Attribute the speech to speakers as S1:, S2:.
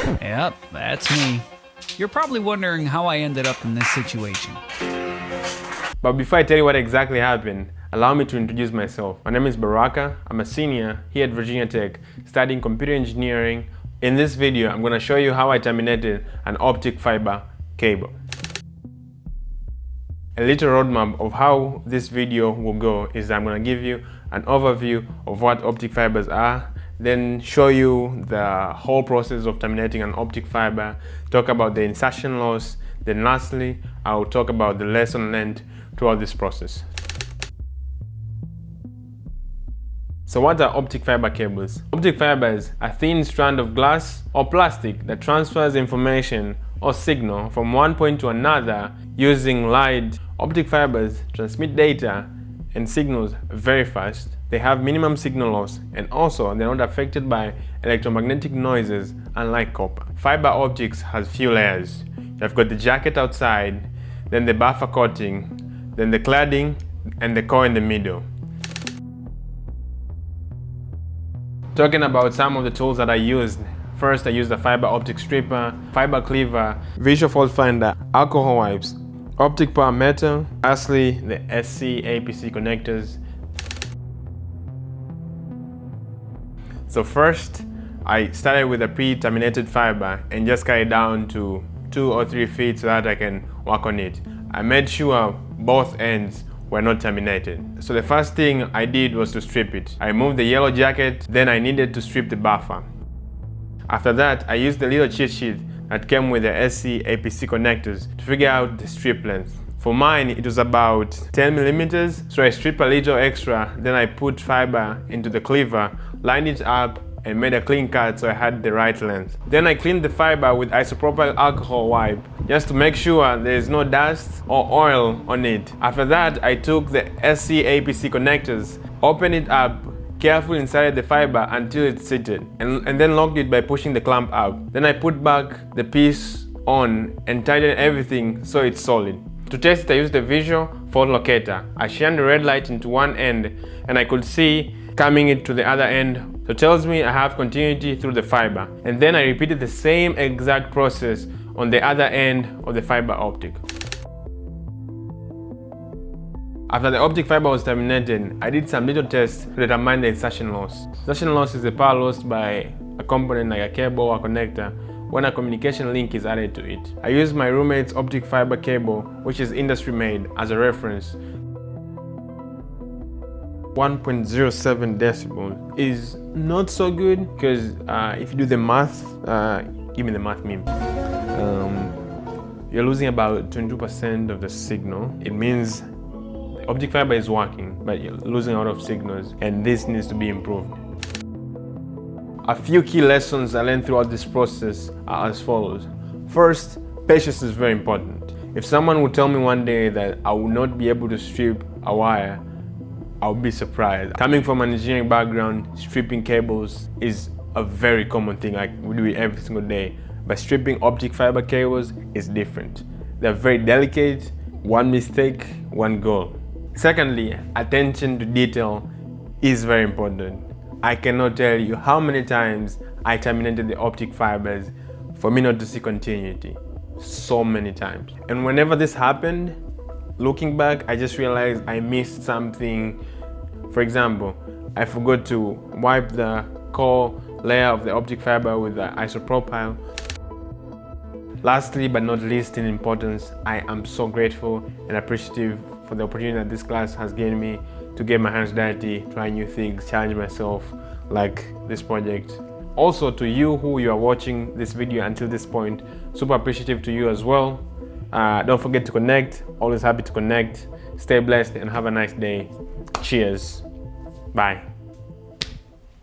S1: Yep, that's me. You're probably wondering how I ended up in this situation.
S2: But before I tell you what exactly happened, allow me to introduce myself. My name is Baraka. I'm a senior here at Virginia Tech studying computer engineering. In this video, I'm going to show you how I terminated an optic fiber cable. A little roadmap of how this video will go is I'm going to give you an overview of what optic fibers are, then show you the whole process of terminating an optic fiber, talk about the insertion loss, then lastly, I'll talk about the lesson learned throughout this process. So what are optic fiber cables? Optic fibers are a thin strand of glass or plastic that transfers information or signal from one point to another using light. Optic fibers transmit data and signals very fast. They have minimum signal loss, and also they're not affected by electromagnetic noises unlike copper. Fiber optics has few layers. You've got the jacket outside, then the buffer coating, then the cladding, and the core in the middle. Talking about some of the tools that I used. First, I used the fiber optic stripper, fiber cleaver, visual fault finder, alcohol wipes, optic power metal, lastly the SC APC connectors. So first, I started with a pre-terminated fiber and just cut it down to 2 or 3 feet so that I can work on it. I made sure both ends were not terminated. So the first thing I did was to strip it. I removed the yellow jacket, then I needed to strip the buffer. After that, I used the little cheat sheet that came with the SC APC connectors to figure out the strip length. For mine, it was about 10 millimeters, so I stripped a little extra, then I put fiber into the cleaver, lined it up, and made a clean cut so I had the right length. Then I cleaned the fiber with isopropyl alcohol wipe just to make sure there is no dust or oil on it. After that, I took the SC APC connectors, opened it up, carefully inserted the fiber until it's seated, and then locked it by pushing the clamp up. Then I put back the piece on and tightened everything so it's solid. To test it, I used the visual fault locator. I shined the red light into one end and I could see coming it to the other end, so it tells me I have continuity through the fiber. And then I repeated the same exact process on the other end of the fiber optic. After the optic fiber was terminated, I did some little tests to determine the insertion loss. Insertion loss is the power lost by a component like a cable or connector when a communication link is added to it. I used my roommate's optic fiber cable, which is industry made, as a reference. 1.07 decibel is not so good because if you do the math, give me the math meme. You're losing about 22% of the signal. It means the optic fiber is working, but you're losing a lot of signals, and this needs to be improved. A few key lessons I learned throughout this process are as follows. First, patience is very important. If someone would tell me one day that I would not be able to strip a wire, I would be surprised. Coming from an engineering background, stripping cables is a very common thing, like we do it every single day. But stripping optic fiber cables is different. They're very delicate, one mistake, one goal. Secondly, attention to detail is very important. I cannot tell you how many times I terminated the optic fibers for me not to see continuity. So many times. And whenever this happened, looking back, I just realized I missed something. For example, I forgot to wipe the core layer of the optic fiber with the isopropyl. Lastly but not least in importance, I am so grateful and appreciative for the opportunity that this class has given me to get my hands dirty, try new things, challenge myself like this project. Also to you who you are watching this video until this point, super appreciative to you as well. Don't forget to connect, always happy to connect. Stay blessed and have a nice day. Cheers. Bye.